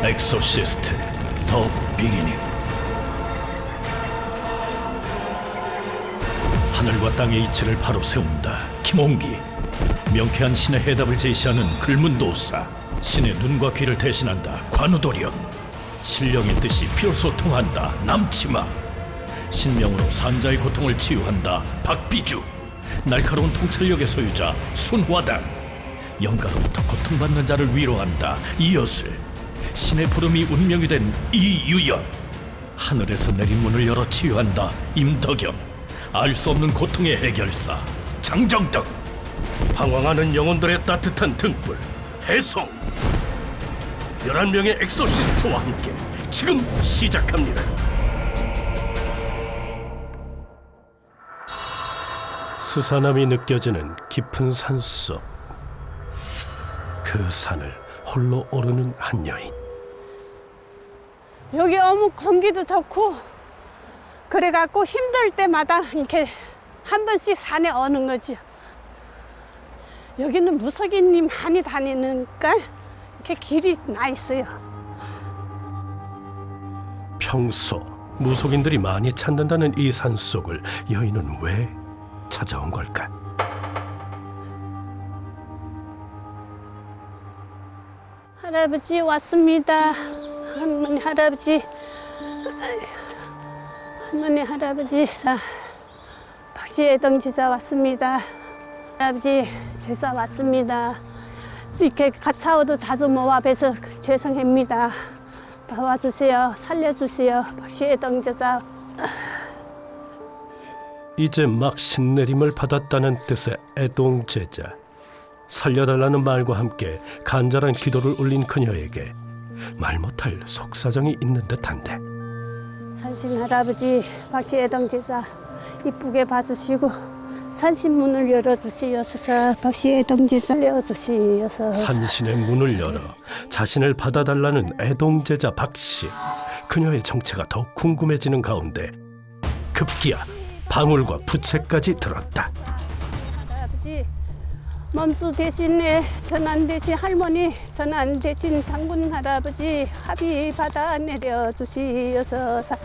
엑소시스트 더 비기닝. 하늘과 땅의 이치를 바로 세운다. 김홍기. 명쾌한 신의 해답을 제시하는 글문도사. 신의 눈과 귀를 대신한다. 관우도련. 신령의 뜻이 비로소 통한다. 남치마. 신명으로 산자의 고통을 치유한다. 박비주. 날카로운 통찰력의 소유자 순화당. 영가로부터 고통받는 자를 위로한다. 이여슬. 신의 부름이 운명이 된 이유연. 하늘에서 내린 문을 열어 치유한다. 임덕영. 알 수 없는 고통의 해결사 장정덕. 방황하는 영혼들의 따뜻한 등불 해성. 11명의 엑소시스트와 함께 지금 시작합니다. 스산함이 느껴지는 깊은 산속. 그 산을 홀로 오르는 한 여인. 여기 너무 공기도 좋고 그래갖고 힘들 때마다 이렇게 한 번씩 산에 오는 거지. 여기는 무속인이 많이 다니니까 이렇게 길이 나 있어요. 평소 무속인들이 많이 찾는다는 이 산속을 여인은 왜 찾아온 걸까? 할아버지 왔습니다. 할머니 할아버지. 할머니 할아버지. 박시애동 제사 왔습니다. 할아버지 제사 왔습니다. 이렇게 가차오도 자주 못 와뵈서 죄송합니다. 도와주세요. 살려주세요. 박시애동 제사. 이제 막 신내림을 받았다는 뜻의 애동제자. 살려달라는 말과 함께 간절한 기도를 올린 그녀에게 말 못할 속사정이 있는 듯한데. 산신 할아버지 박시애동 제사 이쁘게 봐주시고 산신문을 열어주시옵소서. 박시애동 제사 열어주시옵소서. 산신의 문을 열어 자신을 받아달라는 애동제자 박씨. 그녀의 정체가 더욱 궁금해지는 가운데 급기야 방울과 부채까지 들었다. 할아버지 몸수 대신에 전안 대신 할머니, 전안 대신 장군 할아버지 합의 받아 내려주시옵소서.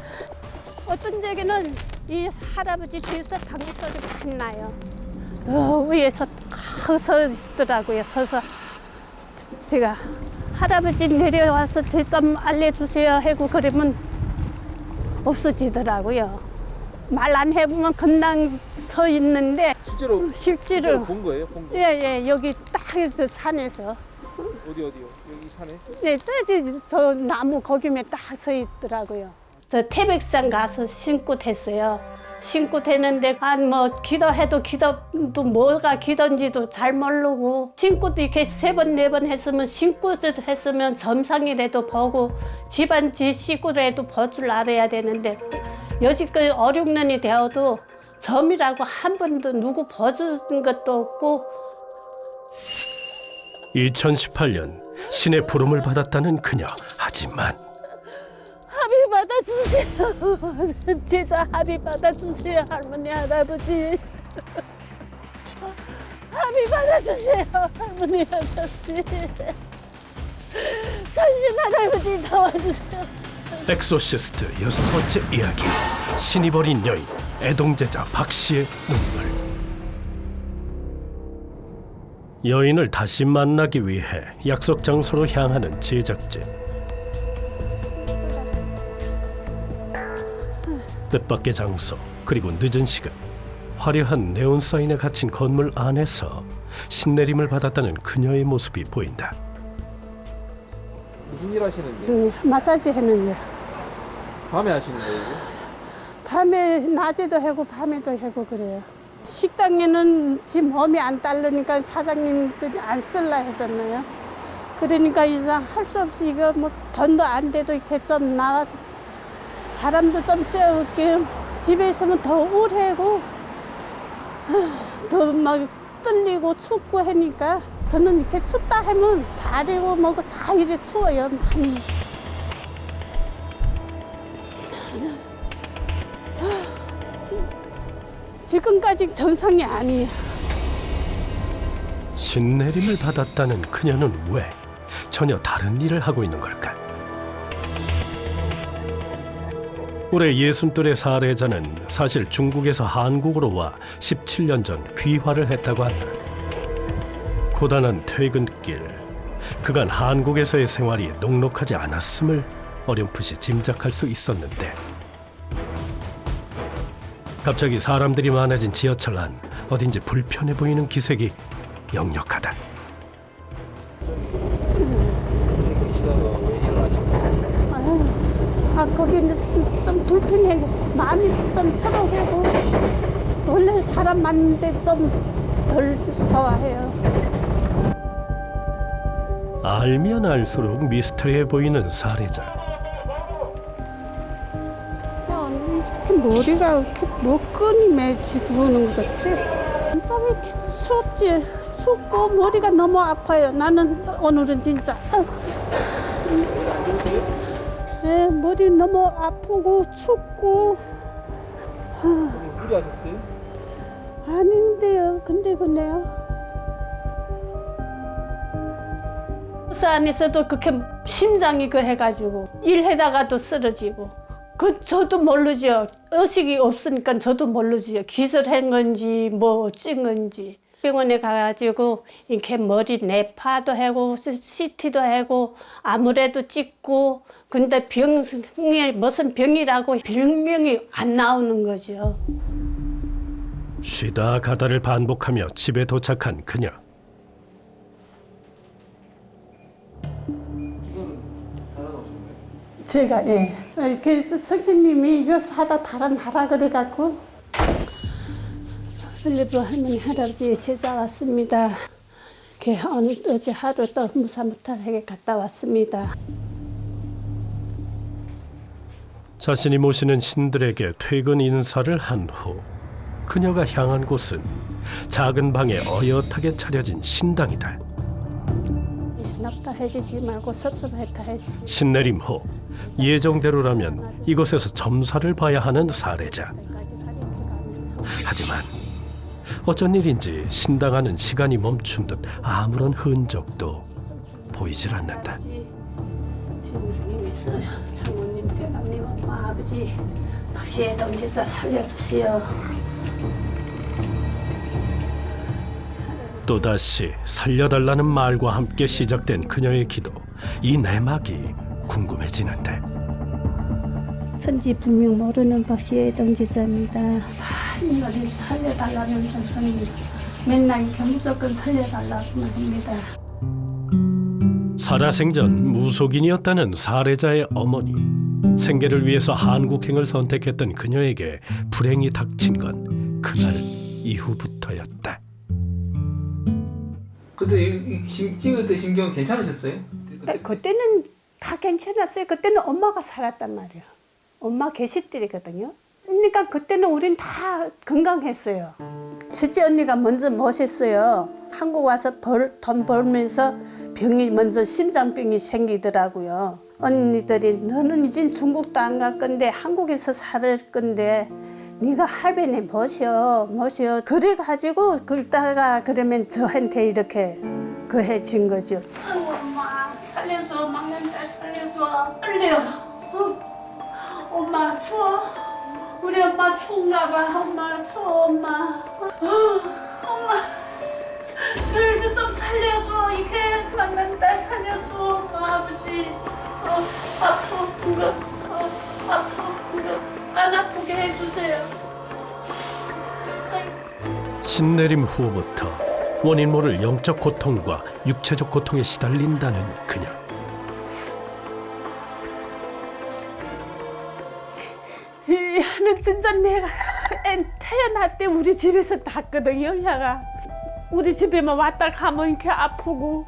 어떤 적에는 이 할아버지 뒤에서 방귀 소리가 나요. 위에서 서 있더라고요. 서서 제가 할아버지 내려와서 제 좀 알려주세요 하고 그러면 없어지더라고요. 말 안 해보면 금방 서 있는데 실제로 본 거예요? 본 거? 예, 여기 딱 그 산에서. 어디요? 여기 산에? 네, 저 나무 거기에 딱 서 있더라고요. 저 태백산 가서 신고 됐어요. 신고 되는데 뭐 기도해도 기도도 뭐가 기도인지도 잘 모르고 신고도 이렇게 3번 4번 했으면 신고 했으면 점상이라도 보고 집안 식구라도 볼 줄 알아야 되는데 여지껏 5, 6년이 되어도 점이라고 한 번도 누구 봐준 것도 없고. 2018년 신의 부름을 받았다는 그녀. 하지만 합의 받아주세요. 제사 합의 받아주세요. 할머니 할아버지. 합의 받아주세요. 할머니 할아버지. 산신 할아버지 도와주세요. 엑소시스트 6번째 이야기. 신이 버린 여인 애동제자 박씨의 눈물. 여인을 다시 만나기 위해 약속 장소로 향하는 제작진. 뜻밖의 장소 그리고 늦은 시간. 화려한 네온 사인에 갇힌 건물 안에서 신내림을 받았다는 그녀의 모습이 보인다. 무슨 일 하시는데? 마사지 했는데 밤에 하시는 거예요? 밤에 낮에도 하고 밤에도 하고 그래요. 식당에는 지금 몸이 안 따르니까 사장님들이 안 쓸라 하잖아요. 그러니까 이제 할 수 없이 이거 뭐 돈도 안 돼도 이렇게 좀 나와서 바람도 좀 쐬올게요. 집에 있으면 더 우울하고 더 막 떨리고 춥고 하니까 저는 이렇게 춥다 하면 발이고 뭐고 다 이래 추워요. 많이. 지금까지 정상이 아니에요. 신내림을 받았다는 그녀는 왜 전혀 다른 일을 하고 있는 걸까? 올해 60 tuổi 살해자는 사실 중국에서 한국으로 와 17년 전 귀화를 했다고 한다. 고단한 퇴근길, 그간 한국에서의 생활이 녹록하지 않았음을 어렴풋이 짐작할 수 있었는데 갑자기 사람들이 많아진 지하철 안 어딘지 불편해 보이는 기색이 역력하다. 거기는 좀 불편해. 마음이 좀 초록하고 원래 사람 많은데 좀 덜 좋아해요. 알면 알수록 미스터리해 보이는 살해자. 이렇게 머리가 이렇게 끈이 맺히는 것 같아. 진짜 왜 이렇게 춥지? 춥고 머리가 너무 아파요. 나는 오늘은 진짜. 네, 머리 너무 아프고 춥고. 무리하셨어요? 아닌데요. 근데 그네요. 버스 안에서도 그렇게 심장이 해가지고 일하다가도 쓰러지고. 저도 모르죠. 의식이 없으니까 저도 모르죠. 기절한 건지 뭐 어찐 건지. 병원에 가가지고 이렇게 머리 내파도 하고 CT도 하고 아무래도 찍고 근데 병이 무슨 병이라고 병명이 안 나오는 거죠. 쉬다 가다를 반복하며 집에 도착한 그녀. 제가 그래서 선생님이 이거 사다 달아놔라 그래갖고 올리브 할머니 할아버지 제자 왔습니다. 어제 하루 또 무사무탈하게 갔다 왔습니다. 자신이 모시는 신들에게 퇴근 인사를 한 후 그녀가 향한 곳은 작은 방에 어엿하게 차려진 신당이다. 납다 해주지 말고 섭섭했다 해주지. 신내림 후 예정대로라면 이곳에서 점사를 봐야 하는 살해자. 하지만 어쩐 일인지 신당 안은 시간이 멈춘 듯 아무런 흔적도 보이질 않는다. 신부님께서 장모님, 대감님, 엄마, 아버지 박씨의 동지사 살려주시오. 또다시 살려달라는 말과 함께 시작된 그녀의 기도. 이 내막이 궁금해지는데 천지 분명 모르는 박씨의 동지사입니다. 이거를 살려달라는 정성이 맨날 이렇게 무조건 살려달라고만 합니다. 살아생전 무속인이었다는 살해자의 어머니. 생계를 위해서 한국행을 선택했던 그녀에게 불행이 닥친 건 그날 이후부터였다. 근데 찍을 때 심경 괜찮으셨어요? 그때는 다 괜찮았어요. 그때는 엄마가 살았단 말이에요. 엄마 계실 때거든요. 그러니까 그때는 우린 다 건강했어요. 첫째 언니가 먼저 모셨어요. 한국 와서 돈 벌면서 병이 먼저 심장병이 생기더라고요. 언니들이 너는 이젠 중국도 안 갈 건데 한국에서 살 건데 네가 할배네 모셔. 그래가지고 그러다가 그러면 저한테 이렇게 그해진 거죠. 엄마 살려줘. 막내 딸 살려줘. 빨리요. 엄마 추워. 우리 엄마 추운가 봐. 엄마 추워 엄마. 엄마 그래서 좀 살려줘. 이렇게 막내 딸 살려줘. 아버지 아픈 거 안 아프게 해주세요. 신내림 후부터 원인 모를 영적 고통과 육체적 고통에 시달린다는 그녀. 야는 진짜 내가 태어날 때 우리 집에서 났거든요. 야가 우리 집에만 왔다 가면 이렇게 아프고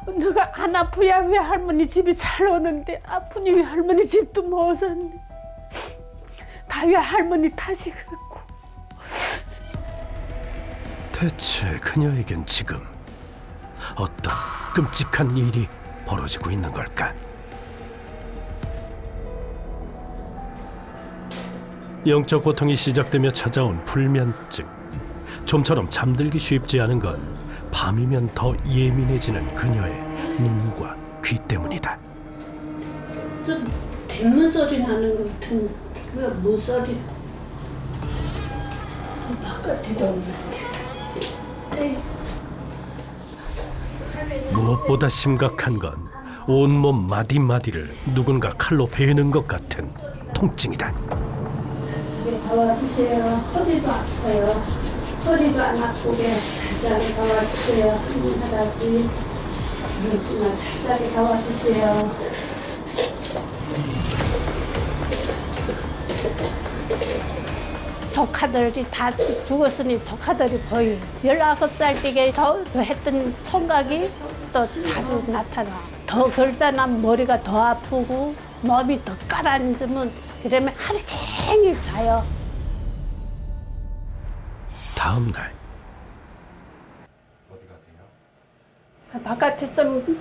너가 안 아프야 왜 할머니 집에 잘 오는데 아프니 왜 할머니 집도 못 왔네. 다 왜 할머니 탓이 그렇고. 대체 그녀에겐 지금 어떤 끔찍한 일이 벌어지고 있는 걸까? 영적 고통이 시작되며 찾아온 불면증. 좀처럼 잠들기 쉽지 않은 건 밤이면 더 예민해지는 그녀의 눈과 귀 때문이다. 좀 댐문 소리 나는 것 같은 왜 모서리 바깥에도 없는데. 무엇보다 심각한 건 온몸 마디마디를 누군가 칼로 베는 것 같은 통증이다. 집에 가와주세요. 허리도 아파요. 허리도 안 아프게 살짝에 가와주세요. 하다지 그렇지만 살짝에 가와주세요. 조카들이 다 죽었으니 조카들이 보여. 19살 때에 저 했던 총각이 또 자주 나타나. 더 그러다 난 머리가 더 아프고 몸이 더 가라앉으면 이러면 하루 종일 자요. 다음 날 바깥에 좀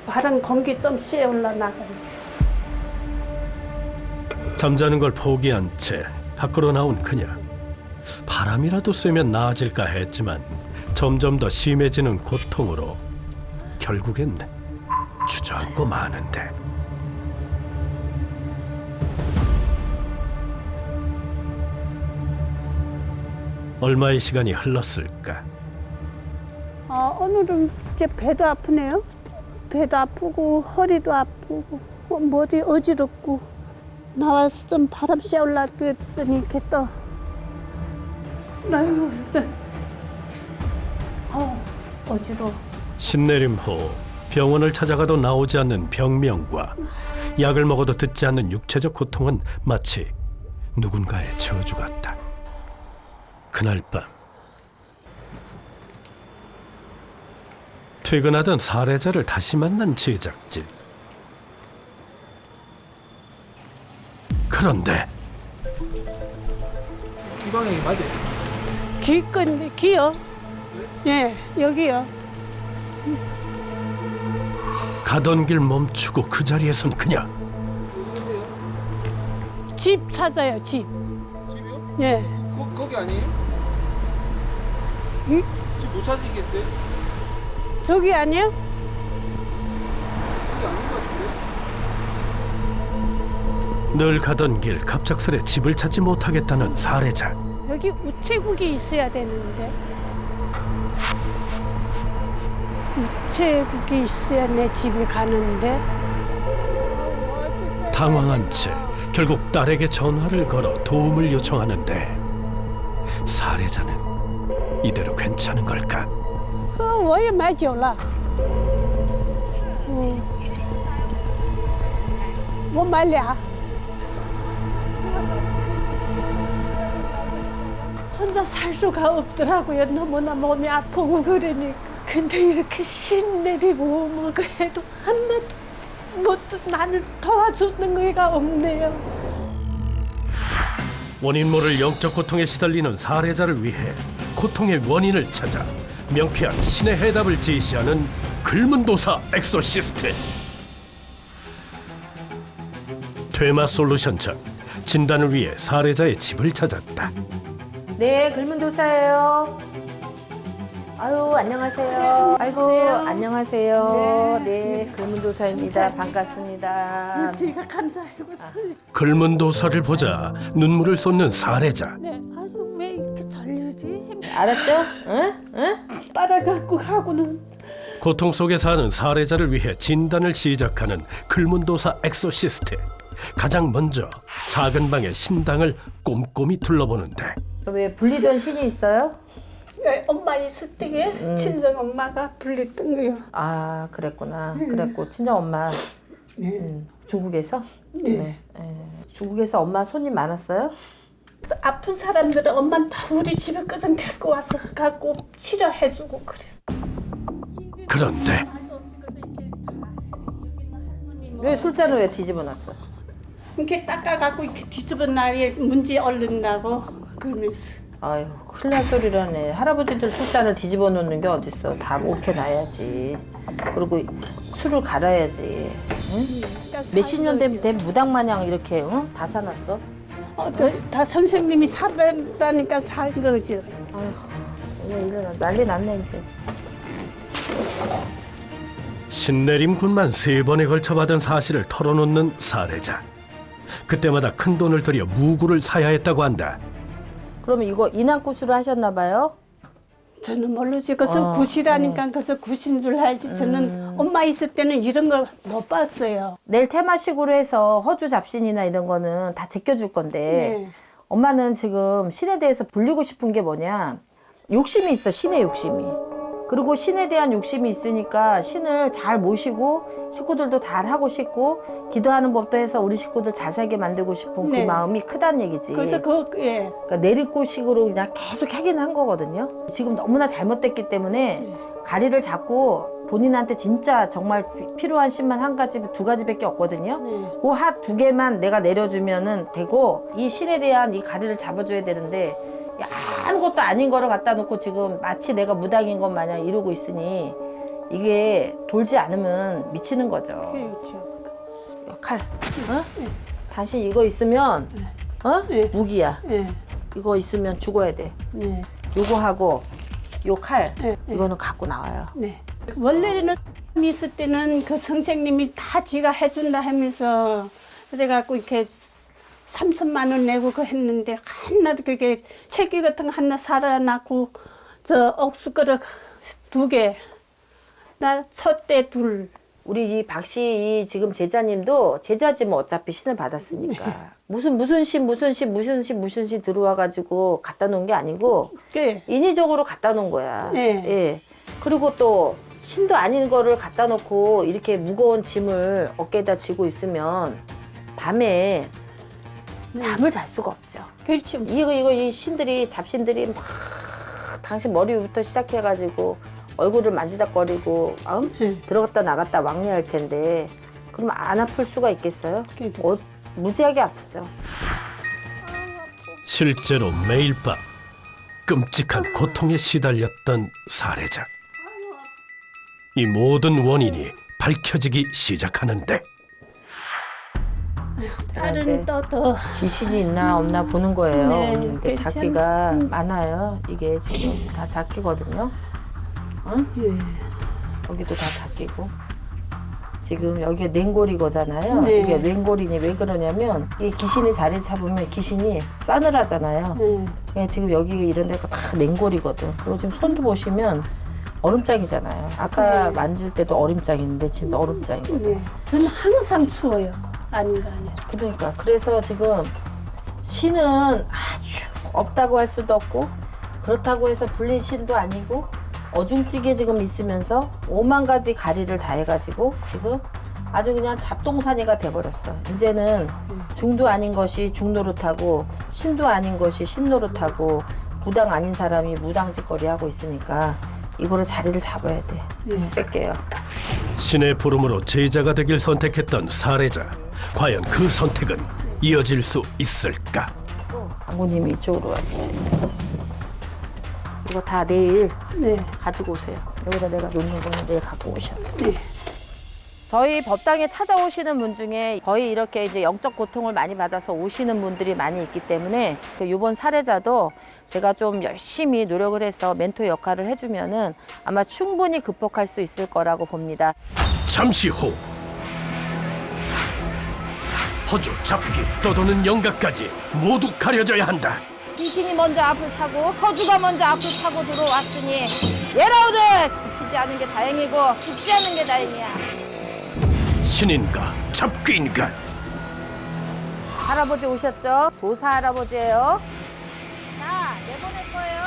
바른 공기 좀 쐬어 올라나가요. 잠자는 걸 포기한 채 밖으로 나온 그녀. 바람이라도 쐬면 나아질까 했지만 점점 더 심해지는 고통으로 결국엔 주저앉고 마는데. 얼마의 시간이 흘렀을까? 오늘은 이제 배도 아프네요. 배도 아프고 허리도 아프고 머리 어지럽고 나와서 좀 바람 쐬올라 그랬더니 이렇게 또 아이고 어지러워. 신내림 후 병원을 찾아가도 나오지 않는 병명과 약을 먹어도 듣지 않는 육체적 고통은 마치 누군가의 저주 같다. 그날 밤 퇴근하던 살해자를 다시 만난 제작진. 그런데 이 방향이 맞아요? 귀요? 예, 여기요. 가던 길 멈추고 그 자리에 선 그녀. 집 찾아요, 집. 집이요? 예. 거기 아니에요? 응? 집 못 찾으시겠어요? 저기 아니에요? 거기 아닌 것 같은데요? 늘 가던 길 갑작스레 집을 찾지 못하겠다는 살해자. 여기 우체국이 있어야 되는데. 우체국이 있어야 내 집에 가는데. 당황한 채 결국 딸에게 전화를 걸어 도움을 요청하는데 살해자는 이대로 괜찮은 걸까? 我也买酒了。我买俩。 혼자 살 수가 없더라고요. 너무나 몸이 아프고 그러니까. 근데 이렇게 신내리고 뭐 해도 한나도 뭐 나를 도와주는 거가 없네요. 원인 모를 영적 고통에 시달리는 살해자를 위해 고통의 원인을 찾아 명쾌한 신의 해답을 제시하는 글문도사 엑소시스트. 퇴마 솔루션 측 진단을 위해 살해자의 집을 찾았다. 네, 글문도사예요. 아유, 안녕하세요. 아이고, 안녕하세요. 네, 글문도사입니다. 반갑습니다. 제가 감사하고 설레. 글문도사를 보자 눈물을 쏟는 살해자. 네, 아유 왜 이렇게 절리지? 알았죠? 응? 응? 따라갖고 가고는 고통 속에 사는 살해자를 위해 진단을 시작하는 글문도사 엑소시스트. 가장 먼저 작은 방의 신당을 꼼꼼히 둘러보는데 왜 불리던 신이 있어요? 네, 엄마 있을 때에 친정 엄마가 불렸던 거요. 아, 그랬구나. 그랬고, 친정 엄마. 중국에서? 네. 중국에서 엄마 손님 많았어요? 아픈 사람들은 엄마는 다 우리 집에 끄전 데리고 와서 갖고 치료해주고 그래. 그런데 왜 술잔을 왜 뒤집어 놨어? 이렇게 닦아갖고 이렇게 뒤집은 날에 문제 얼른다고 그러면서. 아유, 큰일 날 소리라네. 할아버지들 술잔을 뒤집어 놓는 게 어딨어. 다 옳게 놔야지. 그리고 술을 갈아야지. 응? 몇십 년 된 무당 마냥 이렇게 응? 다 사놨어? 다 선생님이 사다니까 산 거지. 이제 일어나. 난리 났네 이제. 신내림 군만 3번에 걸쳐 받은 사실을 털어놓는 살해자. 그때마다 큰 돈을 들여 무구를 사야 했다고 한다. 그러면 이거 인왕구슬을 하셨나 봐요? 저는 모르지. 그것은 굿이라니까 그래서 굿인 줄 알지. 저는 엄마 있을 때는 이런 걸 못 봤어요. 내일 테마식으로 해서 허주 잡신이나 이런 거는 다 제껴줄 건데 네. 엄마는 지금 신에 대해서 불리고 싶은 게 뭐냐, 욕심이 있어. 신의 욕심이. 그리고 신에 대한 욕심이 있으니까 신을 잘 모시고 식구들도 잘 하고 싶고 기도하는 법도 해서 우리 식구들 잘 살게 만들고 싶은 그 네. 마음이 크다는 얘기지. 그래서 예. 그러니까 내리꽂식으로 그냥 계속 하긴 한 거거든요. 지금 너무나 잘못됐기 때문에 가리를 잡고 본인한테 진짜 정말 필요한 신만 한 가지, 두 가지밖에 없거든요. 네. 그 한 두 개만 내가 내려주면은 되고, 이 신에 대한 이 가리를 잡아줘야 되는데 아무것도 아닌 거를 갖다 놓고 지금 마치 내가 무당인 것 마냥 이러고 있으니 이게 돌지 않으면 미치는 거죠. 그렇죠. 칼, 어? 당신 이거 있으면 어? 네. 무기야. 예. 이거 있으면 죽어야 돼. 네. 요거 하고 요 칼, 네. 이거는 갖고 나와요. 네. 원래는 있을 때는 그 선생님이 다 지가 해준다 하면서 그래갖고 이렇게 3천만 원 내고 그 했는데 하나도 그게 채기 같은 거 하나 살아났고 저 억수그릇 2개, 나 솥대 2. 우리 이 박씨 이 지금 제자님도 제자지만 어차피 신을 받았으니까 무슨 신 들어와가지고 갖다 놓은 게 아니고 그 인위적으로 갖다 놓은 거야. 네. 예. 그리고 또 신도 아닌 거를 갖다 놓고 이렇게 무거운 짐을 어깨에다 지고 있으면 밤에 잠을 잘 수가 없죠. 그렇지. 이 신들이, 잡신들이 막 당신 머리 위부터 시작해가지고 얼굴을 만지작거리고 들어갔다 나갔다 왕래할 텐데 그럼 안 아플 수가 있겠어요? 그죠. 무지하게 아프죠. 실제로 매일 밤 끔찍한 고통에 시달렸던 사례자. 이 모든 원인이 밝혀지기 시작하는데 딸은 또 귀신이 있나 없나 보는 거예요. 네, 근데 괜찮아. 작기가 많아요. 이게 지금 다 작기거든요. 응? 예. 여기도 다 작기고. 지금 여기가 냉골이거잖아요. 네. 이게 냉골이니 왜 그러냐면 이 귀신이 자리 잡으면 귀신이 싸늘하잖아요. 네. 지금 여기 이런 데가 다 냉골이거든. 그리고 지금 손도 보시면 얼음장이잖아요. 아까 만질 때도 얼음장인데 지금 얼음장이거든. 네. 저는 항상 추워요. 아닌가 아니야. 그러니까 그래서 지금 신은 아주 없다고 할 수도 없고 그렇다고 해서 불린 신도 아니고 어중찌게 지금 있으면서 5만 가지 가리를 다 해가지고 지금 아주 그냥 잡동사니가 돼버렸어. 이제는 중도 아닌 것이 중노릇하고 신도 아닌 것이 신노릇하고 무당 아닌 사람이 무당짓거리 하고 있으니까 이거를 자리를 잡아야 돼. 네. 뺄게요. 신의 부름으로 제자가 되길 선택했던 사례자. 과연 그 선택은 이어질 수 있을까? 장모님이 이쪽으로 왔지. 이거 다 내일 네. 가지고 오세요. 여기다 내가 놓는 거는 내일 갖고 오셔. 네. 저희 법당에 찾아오시는 분 중에 거의 이렇게 이제 영적 고통을 많이 받아서 오시는 분들이 많이 있기 때문에 이번 사례자도 제가 좀 열심히 노력을 해서 멘토 역할을 해주면은 아마 충분히 극복할 수 있을 거라고 봅니다. 잠시 후 허주, 잡기, 떠도는 영각까지 모두 가려져야 한다. 귀신이 먼저 앞을 타고 허주가 먼저 앞을 타고 들어왔으니 예라우들 미치지 않은 게 다행이고 죽지 않은 게 다행이야. 신인가 잡기인가? 할아버지 오셨죠? 도사 할아버지예요. 자, 내보낼 거예요.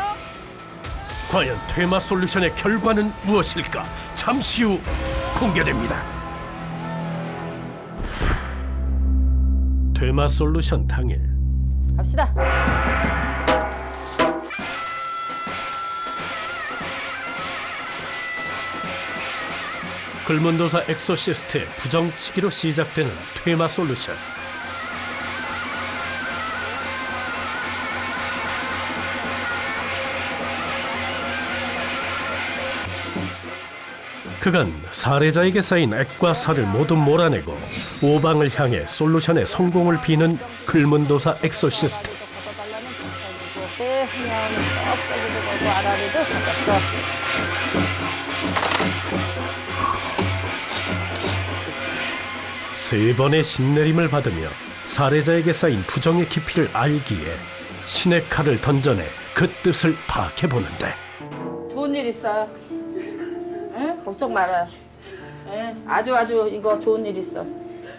과연 퇴마 솔루션의 결과는 무엇일까? 잠시 후 공개됩니다. 퇴마 솔루션 당일 갑시다. 글문도사 엑소시스트의 부정치기로 시작되는 퇴마 솔루션. 그간 사례자에게 쌓인 액과 살을 모두 몰아내고 오방을 향해 솔루션의 성공을 비는 글문도사 엑소시스트. 세 번의 신내림을 받으며 살해자에게 쌓인 부정의 깊이를 알기에 신의 칼을 던져내 그 뜻을 파악해보는데 좋은 일 있어요. 예? 걱정 말아요. 예? 아주 이거 좋은 일 있어.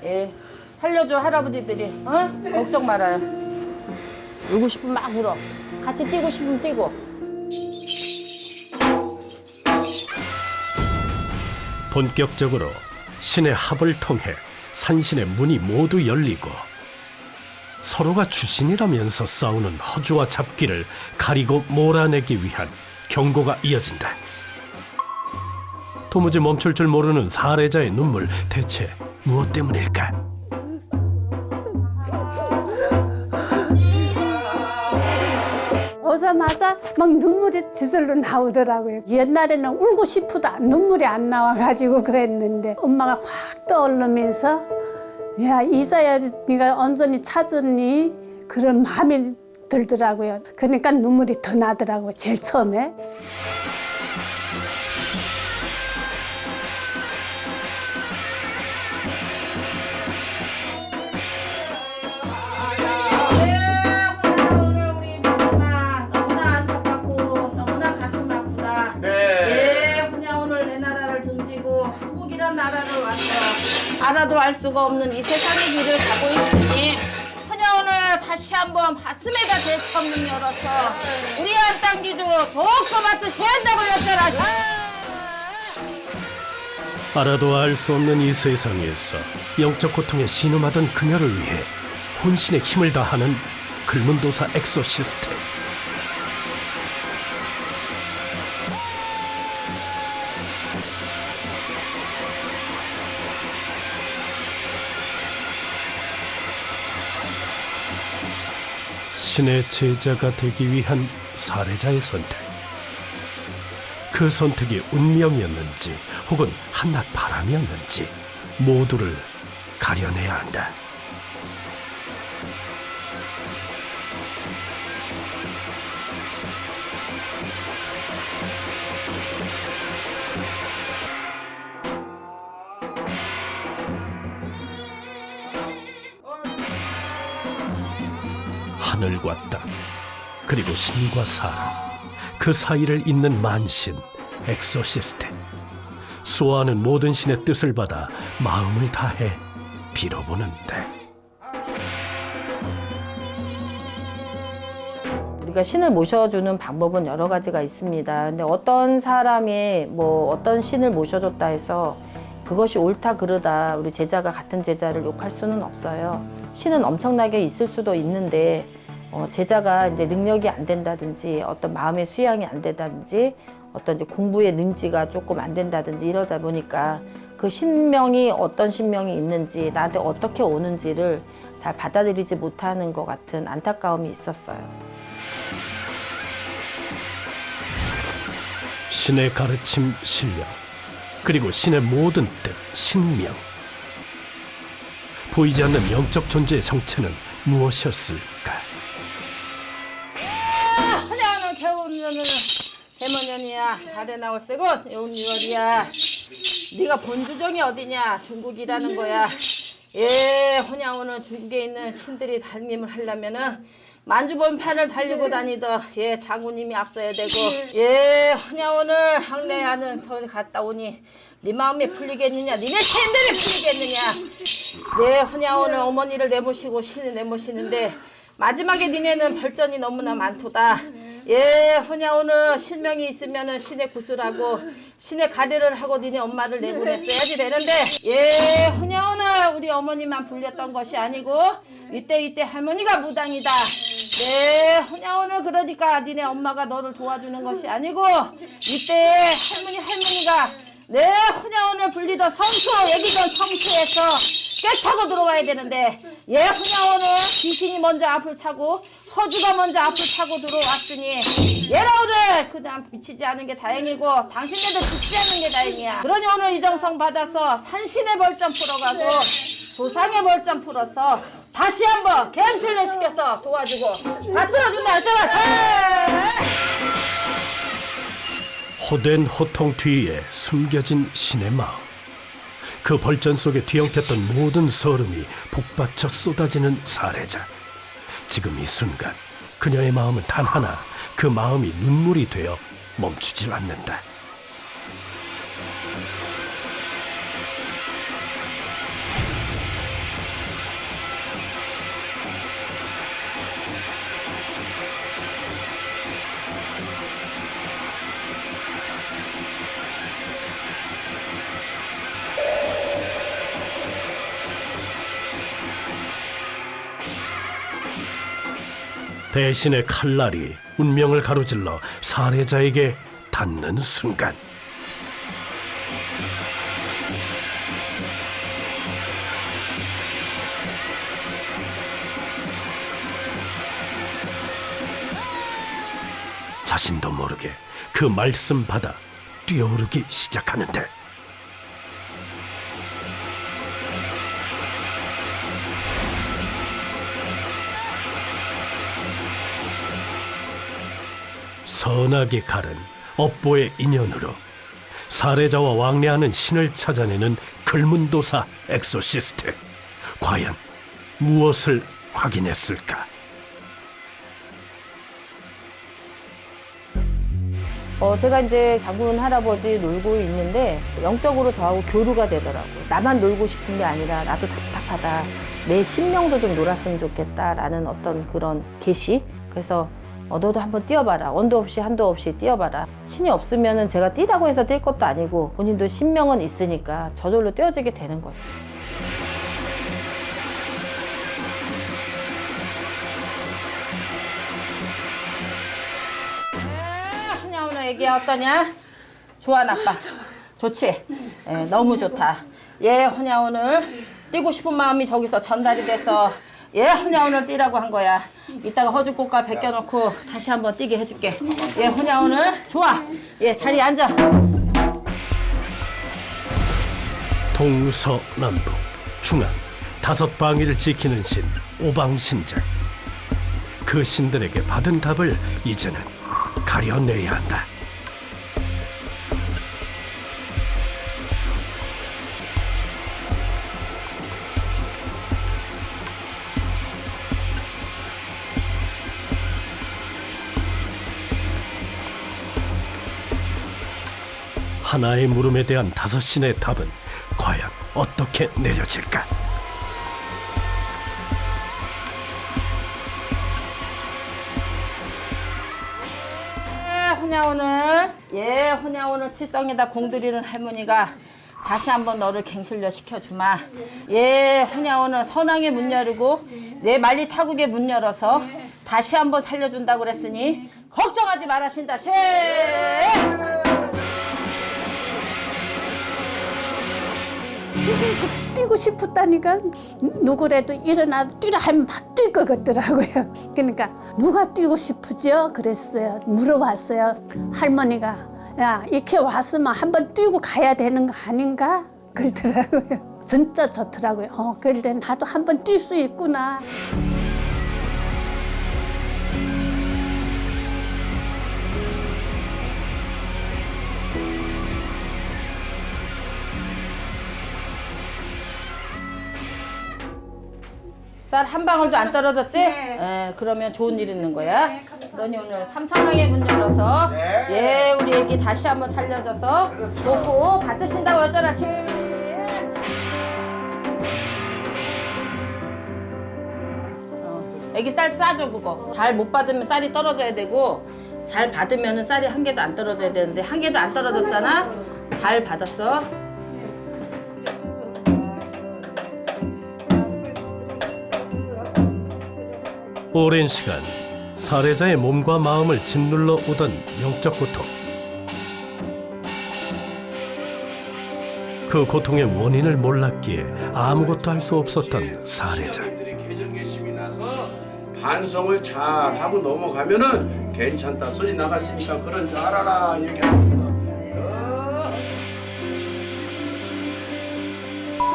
예. 살려줘 할아버지들이. 어? 걱정 말아요. 울고 싶으면 막 울어. 같이 뛰고 싶으면 뛰고. 본격적으로 신의 합을 통해 산신의 문이 모두 열리고 서로가 주신이라면서 싸우는 허주와 잡기를 가리고 몰아내기 위한 경고가 이어진다. 도무지 멈출 줄 모르는 살해자의 눈물, 대체 무엇 때문일까? 오자마자 막 눈물이 지슬로 나오더라고요. 옛날에는 울고 싶어도 눈물이 안 나와가지고 그랬는데 엄마가 확 떠오르면서 야 이사야 네가 온전히 찾았니? 그런 마음이 들더라고요. 그러니까 눈물이 더 나더라고요. 제일 처음에. 나라를 왔어. 알아도 알 수가 없는 이 세상의 길을 가고 있으니 그냥 오늘 다시 한번 가슴에다 대청문 열어서 우리 안 당기죠. 독도 받듯이 한다고 했더라. 알아도 알 수 없는 이 세상에서 영적 고통에 신음하던 그녀를 위해 혼신의 힘을 다하는 글문도사 엑소시스트. 신의 제자가 되기 위한 살해자의 선택. 그 선택이 운명이었는지 혹은 한낱 바람이었는지 모두를 가려내야 한다. 하늘과 땅, 그리고 신과 사람, 그 사이를 잇는 만신, 엑소시스트. 수호하는 모든 신의 뜻을 받아 마음을 다해 빌어보는데 우리가 신을 모셔주는 방법은 여러 가지가 있습니다. 근데 어떤 사람이 어떤 신을 모셔줬다 해서 그것이 옳다 그르다 우리 제자가 같은 제자를 욕할 수는 없어요. 신은 엄청나게 있을 수도 있는데 제자가 이제 능력이 안 된다든지 어떤 마음의 수양이 안 된다든지 어떤 이제 공부의 능지가 조금 안 된다든지 이러다 보니까 그 신명이 어떤 신명이 있는지 나한테 어떻게 오는지를 잘 받아들이지 못하는 것 같은 안타까움이 있었어요. 신의 가르침, 신령, 그리고 신의 모든 뜻, 신명. 보이지 않는 영적 존재의 정체는 무엇이었을까? 하냐는 개운년은 대머년이야. 달에 나올 새건 애운유월이야. 네가 본주정이 어디냐? 중국이라는 거야. 호냐오는 중국에 있는 신들이 달님을 하려면은 만주본판을 달리고 다니던 장군님이 앞서야 되고 호냐오늘 항례하는 서 갔다 오니 네 마음이 풀리겠느냐? 니네 신들이 풀리겠느냐? 호냐오늘 어머니를 내모시고 신을 내모시는데 마지막에 니네는 별전이 너무나 많도다. 호냐오늘 신명이 있으면은 신의 구슬하고 신의 가래를 하고 니네 엄마를 내보냈어야지 되는데 호냐오늘 우리 어머니만 불렸던 것이 아니고 이때 할머니가 무당이다. 호냐오늘 그러니까 니네 엄마가 너를 도와주는 것이 아니고 이때 할머니가 호냐오늘 불리던 성수 얘기던 성수에서 깨차고 들어와야 되는데 호냐오늘 귀신이 먼저 앞을 타고 허주가 먼저 앞을 타고 들어왔으니 얘라 오늘 그냥 미치지 않은 게 다행이고 당신네들 죽지 않는 게 다행이야. 그러니 오늘 이정성 받아서 산신의 벌점 풀어가고 조상의 벌점 풀어서 다시 한번 갱슬려 시켜서 도와주고 받들어준다 했잖아. 호된 호통 뒤에 숨겨진 신의 마음. 그 벌전 속에 뒤엉켰던 모든 서름이 복받쳐 쏟아지는 살해자. 지금 이 순간 그녀의 마음은 단 하나, 그 마음이 눈물이 되어 멈추질 않는다. 대신의 칼날이 운명을 가로질러 살해자에게 닿는 순간, 자신도 모르게 그 말씀 바다 뛰어오르기 시작하는데, 선악의 갈은 업보의 인연으로 살해자와 왕래하는 신을 찾아내는 글문도사 엑소시스트. 과연 무엇을 확인했을까? 제가 이제 장군 할아버지 놀고 있는데 영적으로 저하고 교류가 되더라고요. 나만 놀고 싶은 게 아니라 나도 답답하다. 내 신명도 좀 놀았으면 좋겠다라는 어떤 그런 계시. 그래서 너도 한번 뛰어봐라. 원도 없이 한도 없이 뛰어봐라. 신이 없으면은 제가 뛰라고 해서 뛸 것도 아니고 본인도 신명은 있으니까 저절로 뛰어지게 되는 거죠. 훈야훈아 애기 어떠냐? 좋아 나빠? 좋지? 너무 좋다. 훈야 오늘 뛰고 싶은 마음이 저기서 전달이 돼서 훈야 오늘 뛰라고 한 거야. 이따가 허죽꽃갈 벗겨놓고 다시 한번 뛰게 해줄게. 훈야 오늘 좋아. 자리에 앉아. 동서남북 중앙 5방위를 지키는 신 오방신장. 그 신들에게 받은 답을 이제는 가려내야 한다. 하나의 물음에 대한 5신의 답은 과연 어떻게 내려질까? 훈야 오늘 칠성에다 공들이는 할머니가 다시 한번 너를 갱신려 시켜주마. 훈야 오늘 선왕의 문 열고 내 만리 타국의 문 열어서 다시 한번 살려준다고 그랬으니 걱정하지 말아신다. 뛰고 싶었다니까 누구라도 일어나도 뛰라 하면 막 뛸 것 같더라고요. 그러니까 누가 뛰고 싶으죠? 그랬어요. 물어봤어요. 할머니가 야 이렇게 왔으면 한번 뛰고 가야 되는 거 아닌가? 그러더라고요. 진짜 좋더라고요. 그럴 때 나도 한번 뛸 수 있구나. 쌀 한 방울도 안 떨어졌지? 네. 그러면 좋은 일 있는 거야. 네, 그러니 오늘 삼성항의 문 열어서 우리 애기 다시 한번 살려줘서 보고 받으신다고 어쩌라. 애기 쌀 싸줘 그거. 잘 못 받으면 쌀이 떨어져야 되고 잘 받으면 쌀이 한 개도 안 떨어져야 되는데 한 개도 안 떨어졌잖아? 잘 받았어. 오랜 시간 살해자의 몸과 마음을 짓눌러 오던 영적 고통. 그 고통의 원인을 몰랐기에 아무것도 할 수 없었던 살해자. 개정 개심이 나서 반성을 잘 하고 넘어가면은 괜찮다 소리 나갔으니까 그런 줄 알아라 얘기하고 있어.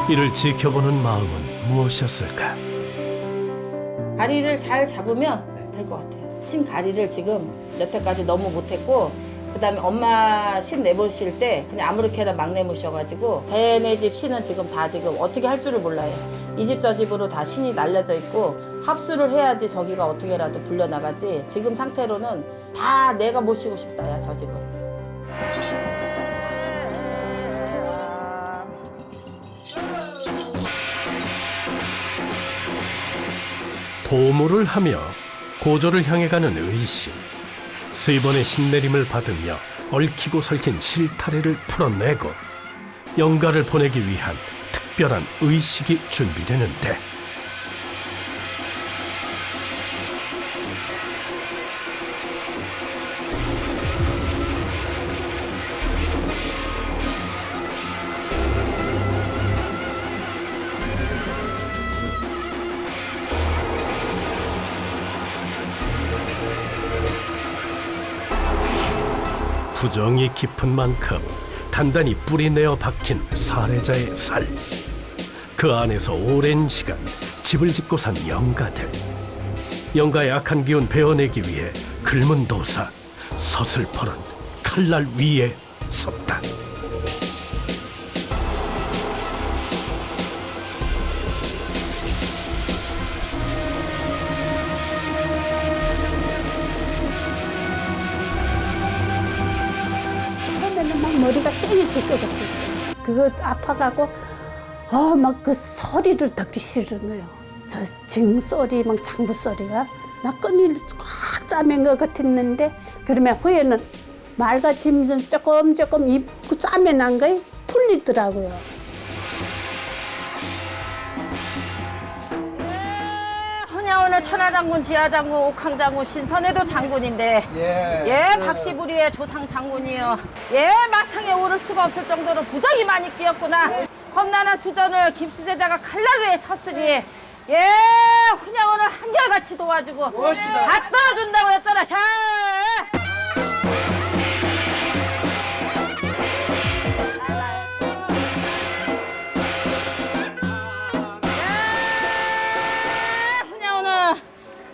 이를 지켜보는 마음은 무엇이었을까? 가리를 잘 잡으면 될 것 같아요. 신 가리를 지금 여태까지 너무 못했고 그다음에 엄마 신 내보실 때 그냥 아무렇게나 막 내모셔가지고 쟤네 집 신은 지금 다 지금 어떻게 할 줄을 몰라요. 이 집 저 집으로 다 신이 날려져 있고 합수를 해야지 저기가 어떻게라도 불려나가지. 지금 상태로는 다 내가 모시고 싶다 야 저 집은. 도모를 하며 고조를 향해 가는 의식. 세 번의 신내림을 받으며 얽히고 설킨 실타래를 풀어내고 영가를 보내기 위한 특별한 의식이 준비되는데 부정이 깊은 만큼 단단히 뿌리내어 박힌 살해자의 살. 그 안에서 오랜 시간 집을 짓고 산 영가들. 영가의 악한 기운 베어내기 위해 긁은 도사 서슬퍼런 칼날 위에 섰다. 처음에는 막 머리가 찡해질 것 같았어요. 그거 아파가고 막 그 소리를 듣기 싫은 거예요. 저 징 소리, 막 장부 소리가 나 끈을 꽉 짜맨 것 같았는데 그러면 후에는 맑아지면서 조금 입고 짜맨한 거에 풀리더라고요. 헌야오늘 천하장군, 지하장군, 옥황장군, 신선해도 장군인데 예, 박시부리의 조상 장군이요. 예, 마상에 오를 수가 없을 정도로 부정이 많이 끼었구나. 험난한 주전을 김씨제자가 칼날 위에 섰으니 예, 헌야오늘 한결같이 도와주고 다 떨어준다고 했더라. 샤!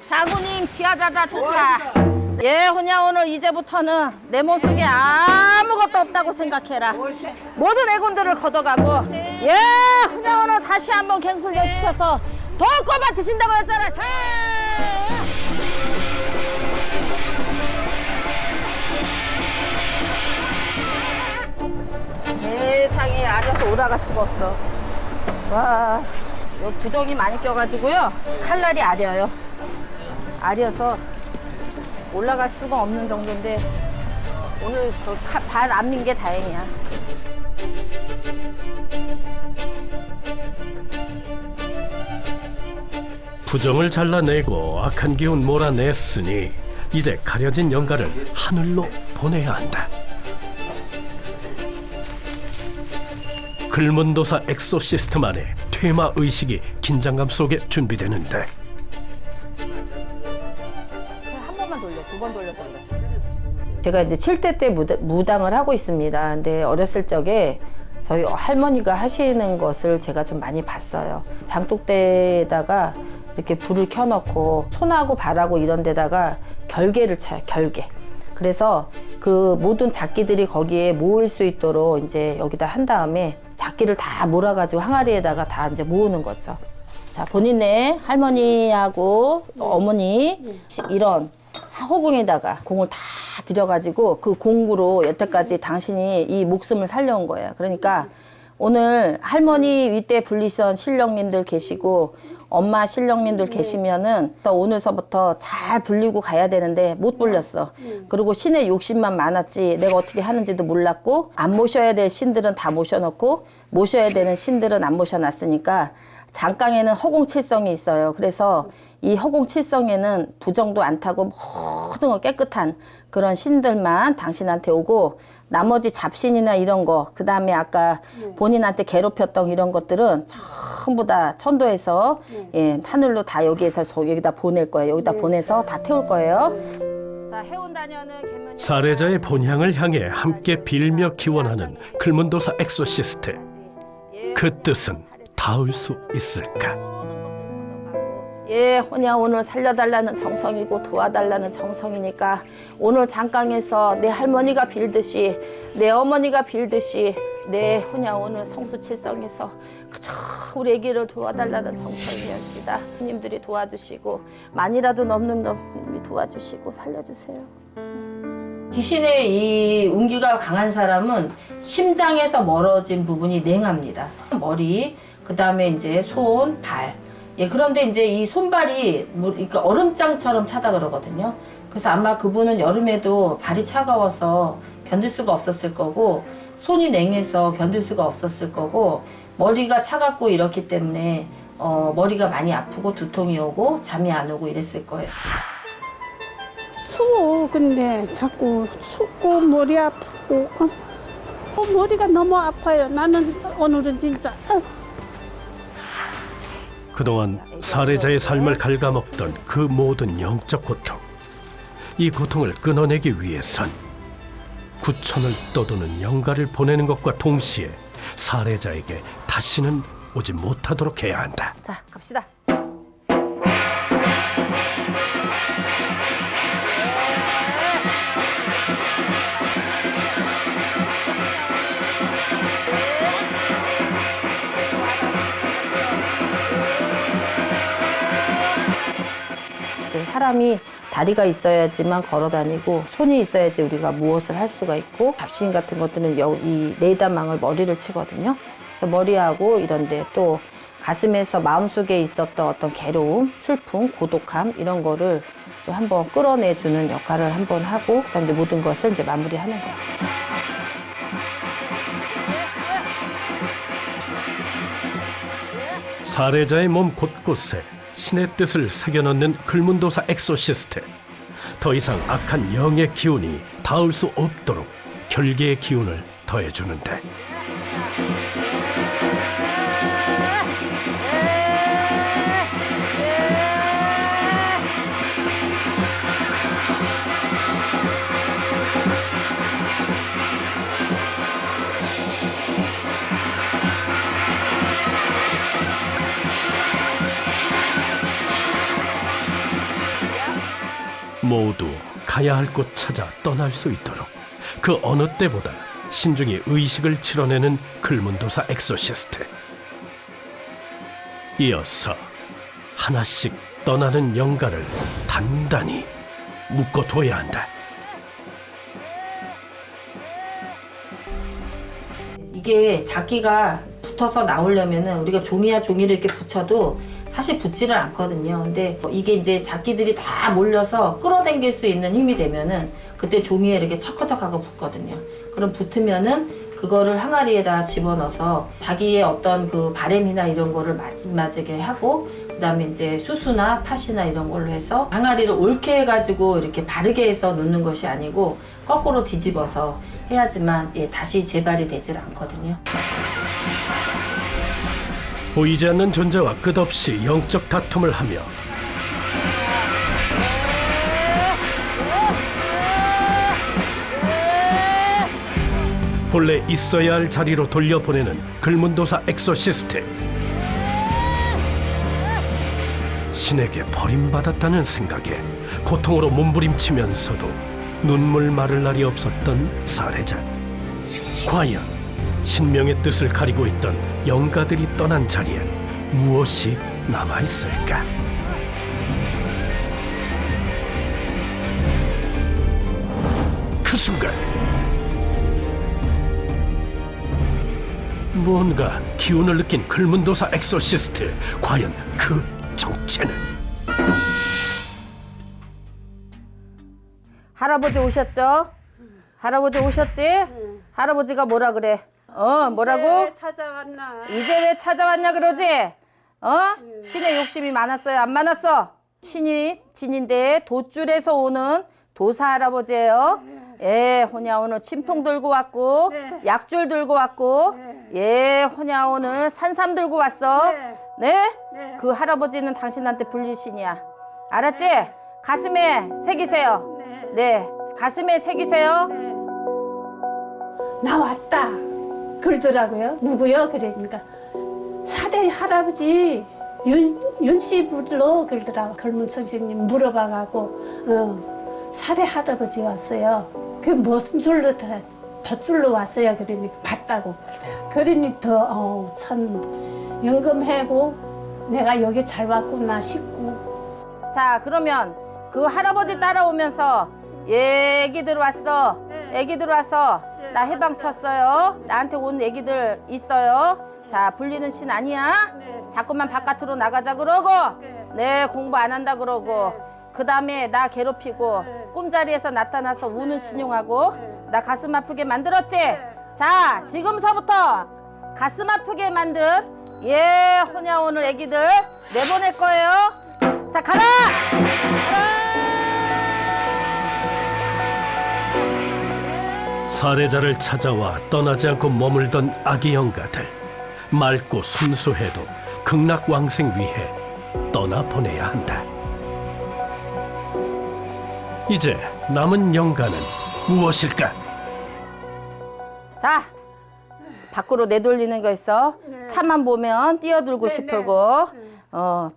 장군님 지하자자 좋다. 예, 혼야 오늘 이제부터는 내 몸속에 아무것도 없다고 생각해라. 모든 애군들을 걷어가고 예, 혼야 오늘 다시 한번 갱술려 시켜서 더 꼬마 드신다고 했잖아. 샤! 세상에 아려서 오라갈 수가 없어. 와, 요 부정이 많이 껴가지고요. 칼날이 아려요. 아려서 올라갈 수가 없는 정도인데 오늘 발 안 민 게 다행이야. 부정을 잘라내고 악한 기운 몰아냈으니 이제 가려진 영가를 하늘로 보내야 한다. 글문도사 엑소시스트만의 퇴마 의식이 긴장감 속에 준비되는데 한 번만 돌려, 두 번 돌려. 제가 이제 7대 때 무당을 하고 있습니다. 근데 어렸을 적에 저희 할머니가 하시는 것을 제가 좀 많이 봤어요. 장독대에다가 이렇게 불을 켜놓고 손하고 발하고 이런 데다가 결계를 쳐요, 결계. 그래서 그 모든 작기들이 거기에 모일 수 있도록 이제 여기다 한 다음에 작기를 다 몰아가지고 항아리에다가 다 이제 모으는 거죠. 자, 본인네 할머니하고 어머니 이런 호궁에다가 공을 다 들여가지고 그 공구로 여태까지 당신이 이 목숨을 살려온 거예요. 그러니까 오늘 할머니 윗대 불리선 신령님들 계시고 엄마 신령님들 계시면은 또 오늘서부터 잘 불리고 가야 되는데 못 불렸어. 그리고 신의 욕심만 많았지 내가 어떻게 하는지도 몰랐고 안 모셔야 될 신들은 다 모셔놓고 모셔야 되는 신들은 안 모셔놨으니까 장강에는 허공칠성이 있어요. 그래서 이 허공칠성에는 부정도 안 타고 모든 거 깨끗한 그런 신들만 당신한테 오고 나머지 잡신이나 이런 거, 그 다음에 아까 본인한테 괴롭혔던 이런 것들은 전부 다 천도에서 예, 하늘로 다 여기에서 여기다 보낼 거예요. 여기다 보내서 다 태울 거예요. 자, 해운다녀는 개면... 살해자의 본향을 향해 함께 빌며 기원하는 글문도사 엑소시스트. 그 뜻은 닿을 수 있을까? 예, 혼야 오늘 살려달라는 정성이고 도와달라는 정성이니까 오늘 장강에서 내 할머니가 빌듯이 내 어머니가 빌듯이 내 혼야 오늘 성수칠성에서 그저 우리 애기를 도와달라는 정성이었시다. 님들이 도와주시고 만이라도 넘는 놈이 도와주시고 살려주세요. 귀신의 이 운기가 강한 사람은 심장에서 멀어진 부분이 냉합니다. 머리, 그 다음에 이제 손, 발. 예, 그런데 이제 이 손발이 그러니까 얼음장처럼 차다 그러거든요. 그래서 아마 그분은 여름에도 발이 차가워서 견딜 수가 없었을 거고, 손이 냉해서 견딜 수가 없었을 거고, 머리가 차갑고 이렇기 때문에 머리가 많이 아프고 두통이 오고 잠이 안 오고 이랬을 거예요. 추워. 근데 자꾸 춥고 머리 아프고 머리가 너무 아파요. 나는 오늘은 진짜 그동안 살해자의 삶을 갉아먹던 그 모든 영적 고통, 이 고통을 끊어내기 위해선 구천을 떠도는 영가를 보내는 것과 동시에 살해자에게 다시는 오지 못하도록 해야 한다. 자, 갑시다. 사람이 다리가 있어야지만 걸어 다니고 손이 있어야지 우리가 무엇을 할 수가 있고, 잡신 같은 것들은 이 네다망을 머리를 치거든요. 그래서 머리하고 이런데 또 가슴에서 마음속에 있었던 어떤 괴로움, 슬픔, 고독함 이런 거를 좀 한번 끌어내주는 역할을 한번 하고, 그다음에 모든 것을 이제 마무리하는 거예요. 살해자의 몸 곳곳에 신의 뜻을 새겨넣는 글문도사 엑소시스트. 더 이상 악한 영의 기운이 닿을 수 없도록 결계의 기운을 더해주는데, 모두 가야 할 곳 찾아 떠날 수 있도록 그 어느 때보다 신중히 의식을 치러내는 글문도사 엑소시스트. 이어서 하나씩 떠나는 영가를 단단히 묶어둬야 한다. 이게 자기가 붙어서 나오려면은 우리가 종이야 종이를 이렇게 붙여도 사실 붙지를 않거든요. 근데 이게 이제 자기들이 다 몰려서 끌어당길 수 있는 힘이 되면은 그때 종이에 이렇게 척커덕하고 붙거든요. 그럼 붙으면은 그거를 항아리에다 집어넣어서 자기의 어떤 그 바램이나 이런 거를 맞게 하고, 그다음에 이제 수수나 팥이나 이런 걸로 해서 항아리를 옳게 해가지고 이렇게 바르게 해서 놓는 것이 아니고 거꾸로 뒤집어서 해야지만 다시 재발이 되질 않거든요. 보이지 않는 존재와 끝없이 영적 다툼을 하며 본래 있어야 할 자리로 돌려보내는 글문도사 엑소시스트. 신에게 버림받았다는 생각에 고통으로 몸부림치면서도 눈물 마를 날이 없었던 살해자. 과연 신명의 뜻을 가리고 있던 영가들이 떠난 자리엔 무엇이 남아있을까? 그 순간 뭔가 기운을 느낀 글문도사 엑소시스트. 과연 그 정체는? 할아버지 오셨죠? 할아버지 오셨지? 할아버지가 뭐라 그래? 뭐라고? 왜 찾아왔나? 이제 왜 찾아왔냐 그러지? 신의 욕심이 많았어요? 안 많았어? 신이 진인데 돛줄에서 오는 도사 할아버지예요. 예, 호냐 오늘 침통 들고 왔고, 네. 약줄 들고 왔고, 예, 호냐 오늘 산삼 들고 왔어. 네? 네. 그 할아버지는 당신한테 불릴 신이야. 알았지? 가슴에 새기세요. 네, 가슴에 새기세요. 나 왔다 그러더라고요. 누구요? 그러니까 사대 할아버지 윤씨불로 그러더라고. 젊은 선생님 물어봐가고 사례 할아버지 왔어요. 그 무슨 줄로 덧줄로 왔어요. 그러니 봤다고. 그러니 더 참 영감하고 내가 여기 잘 왔구나 싶고. 자, 그러면 그 할아버지 따라오면서 애기들 왔어. 애기들 와서 나 해방 쳤어요. 나한테 온 애기들 있어요. 자, 불리는 신 아니야. 자꾸만 바깥으로 나가자 그러고 네 공부 안 한다 그러고 그 다음에 나 괴롭히고 꿈자리에서 나타나서 우는 신용하고 나 가슴 아프게 만들었지. 자, 지금서부터 가슴 아프게 만든 혼야 오늘 애기들 내보낼 거예요. 자, 가라! 살해자를 찾아와 떠나지 않고 머물던 아기 영가들. 맑고 순수해도 극락왕생 위해 떠나보내야 한다. 이제 남은 영가는 무엇일까? 자, 밖으로 내돌리는 거 있어. 차만 보면 뛰어들고 싶고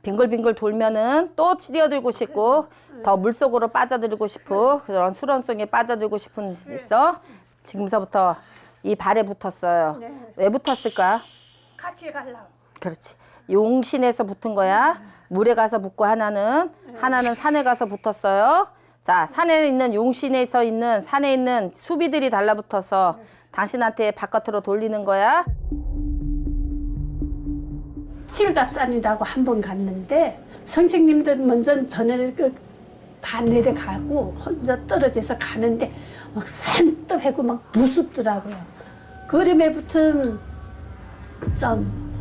빙글빙글 돌면은 또 뛰어들고 싶고 더 물속으로 빠져들고 싶고 그런 수련성에 빠져들고 싶은 있어. 지금서부터 이 발에 붙었어요. 왜 붙었을까? 같이 가려고. 그렇지. 용신에서 붙은 거야. 물에 가서 붙고 하나는 산에 가서 붙었어요. 자, 산에 있는 용신에서 있는 산에 있는 수비들이 달라붙어서 당신한테 바깥으로 돌리는 거야. 칠갑산이라고 한 번 갔는데 선생님들 먼저 전에 다 내려가고 혼자 떨어져서 가는데 막 산뜻하고 막 무섭더라고요. 그림에부터 좀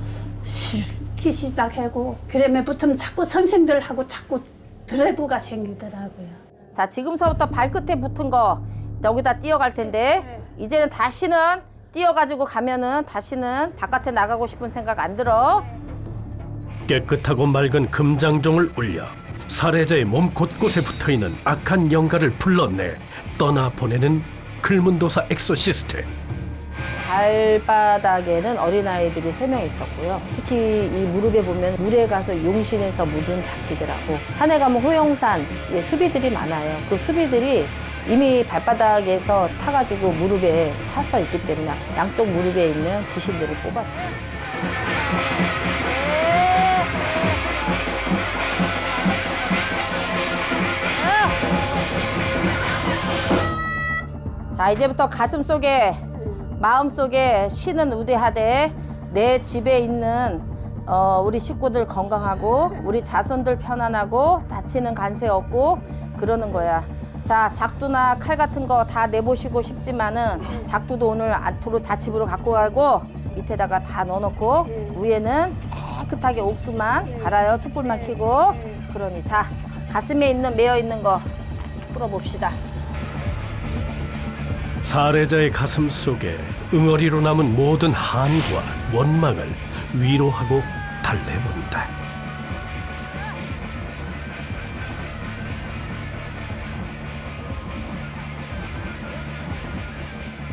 싫기 시작하고 그림에부터 자꾸 선생들하고 자꾸 드래프가 생기더라고요. 자, 지금서부터 발끝에 붙은 거 여기다 뛰어갈 텐데 이제는 다시는 뛰어가지고 가면은 다시는 바깥에 나가고 싶은 생각 안 들어. 깨끗하고 맑은 금장종을 울려 살해자의 몸 곳곳에 붙어있는 악한 영가를 불러내 떠나보내는 글문도사 엑소시스트. 발바닥에는 어린아이들이 3명 있었고요. 특히 이 무릎에 보면 물에 가서 용신에서 묻은 잡기들하고 산에 가면 호영산 수비들이 많아요. 그 수비들이 이미 발바닥에서 타가지고 무릎에 차서 있기 때문에 양쪽 무릎에 있는 귀신들을 뽑았어요. 자, 이제부터 가슴속에 마음속에 신은 우대하되 내 집에 있는 우리 식구들 건강하고 우리 자손들 편안하고 다치는 간세 없고 그러는 거야. 자, 작두나 칼 같은 거 다 내보시고 싶지만은 작두도 오늘 앞으로 다 집으로 갖고 가고 밑에다가 다 넣어놓고 위에는 깨끗하게 옥수만 갈아요. 촛불만 켜고. 그러니 자, 가슴에 있는 매여 있는 거 풀어봅시다. 살해자의 가슴 속에 응어리로 남은 모든 한과 원망을 위로하고 달래본다.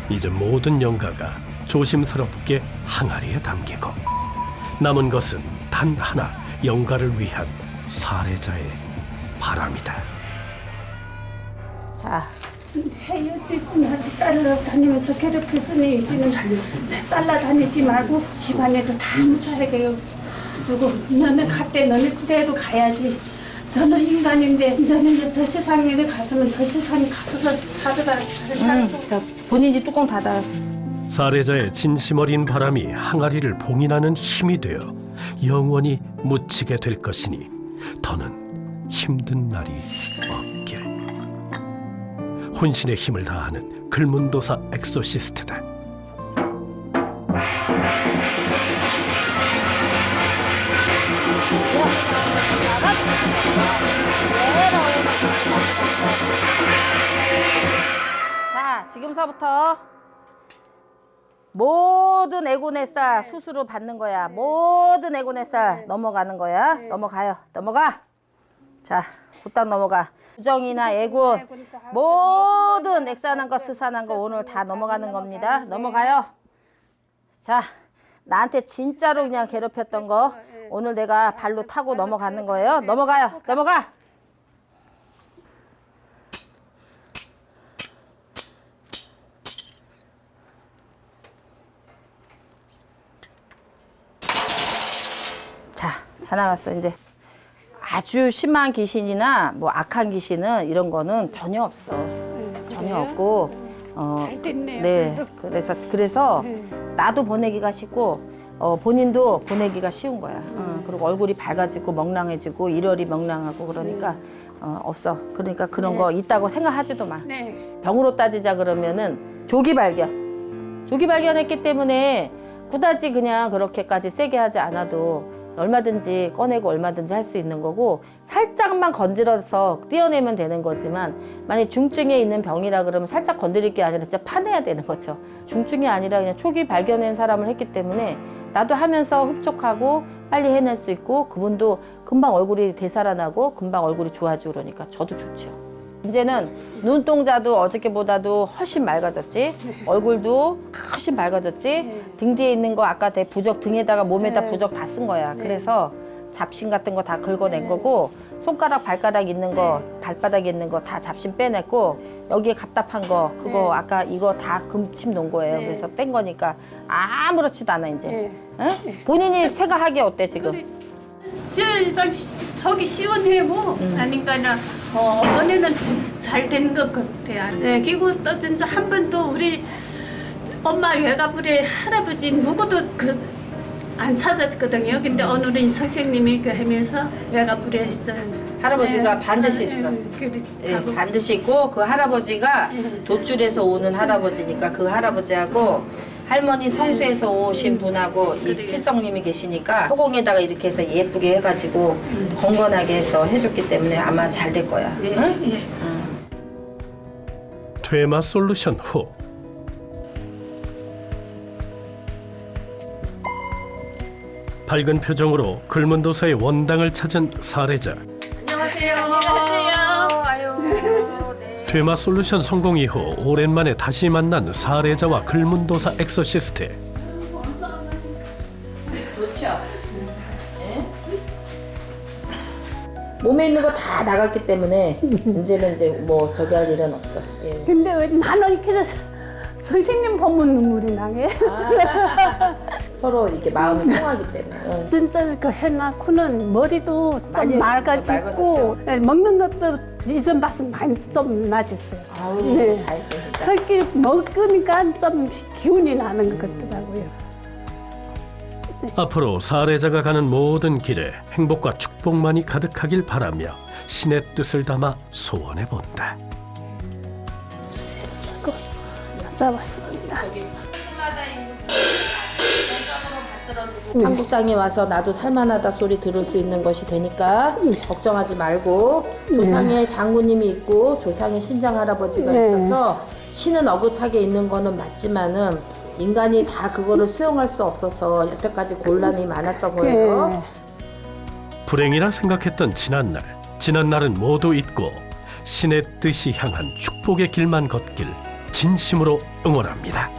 이제 모든 영가가 조심스럽게 항아리에 담기고 남은 것은 단 하나 영가를 위한 살해자의 바람이다. 자, 헤어질 따라다니면서 괴롭혔으니 이제는 따라다니지 말고 집안에도 다 무사하게 주고 너는 갔대 너는 그대로 가야지. 저는 인간인데 너는 저 세상에 갔으면 저 세상에 가서 살아라 잘 살고. 자, 본인이 뚜껑 닫아. 살해자의 진심 어린 바람이 항아리를 봉인하는 힘이 되어 영원히 묻히게 될 것이니 더는 힘든 날이 없길. 혼신의 힘을 다하는 글문도사 엑소시스트다. 자, 지금서부터 모든 애군의 쌀 수수로 받는 거야. 모든 애군의 쌀 넘어가는 거야. 넘어가요. 넘어가. 자, 곧딱 넘어가. 부정이나 애군 모든 액산한 거 스산한 거 오늘 다 넘어가는 겁니다. 넘어가요. 자, 나한테 진짜로 그냥 괴롭혔던 거 오늘 내가 발로 타고 넘어가는 거예요. 넘어가요. 넘어가. 자, 다 나갔어 이제. 아주 심한 귀신이나 뭐 악한 귀신은 이런 거는 전혀 없어. 전혀 없고. 잘 됐네요. 네. 그래서 네. 나도 보내기가 쉽고 본인도 보내기가 쉬운 거야. 그리고 얼굴이 밝아지고 명랑해지고 일혈이 명랑하고 그러니까 없어. 그러니까 그런 거 있다고 생각하지도 마. 네. 병으로 따지자 그러면은 조기 발견. 조기 발견했기 때문에 그다지 그냥 그렇게까지 세게 하지 않아도 얼마든지 꺼내고 얼마든지 할 수 있는 거고 살짝만 건드려서 떼어내면 되는 거지만 만약 중증에 있는 병이라 그러면 살짝 건드릴 게 아니라 진짜 파내야 되는 거죠. 중증이 아니라 그냥 초기 발견한 사람을 했기 때문에 나도 하면서 흡족하고 빨리 해낼 수 있고 그분도 금방 얼굴이 되살아나고 금방 얼굴이 좋아지고 그러니까 저도 좋죠. 이제는 눈동자도 어저께보다도 훨씬 맑아졌지. 얼굴도 훨씬 맑아졌지. 등 뒤에 있는 거 아까 내 부적 등에다가 몸에다 부적 다 쓴 거야. 그래서 잡신 같은 거 다 긁어낸 거고 손가락 발가락 있는 거 발바닥에 있는 거 다 잡신 빼냈고 여기에 답답한 거 그거 아까 이거 다 금침 놓은 거예요. 그래서 뺀 거니까 아무렇지도 않아 이제. 응? 본인이 생각하기에 어때 지금? 속이 시원해 뭐. 그러니까 전에는 잘 된 것 같아요. 네, 그리고 또 진짜 한 번도 우리 엄마 외가부리 할아버지 누구도 안 찾았거든요. 근데 오늘은 선생님이 하면서 외가부리 할아버지가 반드시 있어. 예, 반드시 있고 그 할아버지가 돛줄에서 오는 할아버지니까 그 할아버지하고 할머니 성수에서 오신 분하고 이 칠성님이 계시니까 허공에다가 이렇게 해서 예쁘게 해가지고 건건하게 해서 해줬기 때문에 아마 잘 될 거야. 응? 퇴마 솔루션 후 밝은 표정으로 글문도사의 원당을 찾은 사례자. 퇴마 솔루션 성공 이후 오랜만에 다시 만난 사례자와 글문도사 엑소시스트. 좋죠. 몸에 있는 거 다 나갔기 때문에 이제는 이제 뭐 저기 할 일은 없어. 예. 근데 왜 나는 이렇게 선생님 보면 눈물이 나게. 서로 이게 마음이 통하기 때문에. 진짜 그 해놓고는 머리도 많이 좀 맑아지고 먹는 것도 이전 맛은 많이 좀 나아졌어요. 아우 네. 다행이다. 설기 먹으니까 좀 기운이 나는 것 같더라고요. 앞으로 사례자가 가는 모든 길에 행복과 축복만이 가득하길 바라며 신의 뜻을 담아 소원해 본다. 찾아왔습니다. 한국 땅에 와서 나도 살만하다 소리 들을 수 있는 것이 되니까 걱정하지 말고 조상의 장군님이 있고 조상의 신장 할아버지가 있어서 신은 어긋하게 있는 거는 맞지만은 인간이 다 그거를 수용할 수 없어서 여태까지 곤란이 많았던 거예요. 불행이라 생각했던 지난날은 모두 잊고 신의 뜻이 향한 축복의 길만 걷길 진심으로 응원합니다.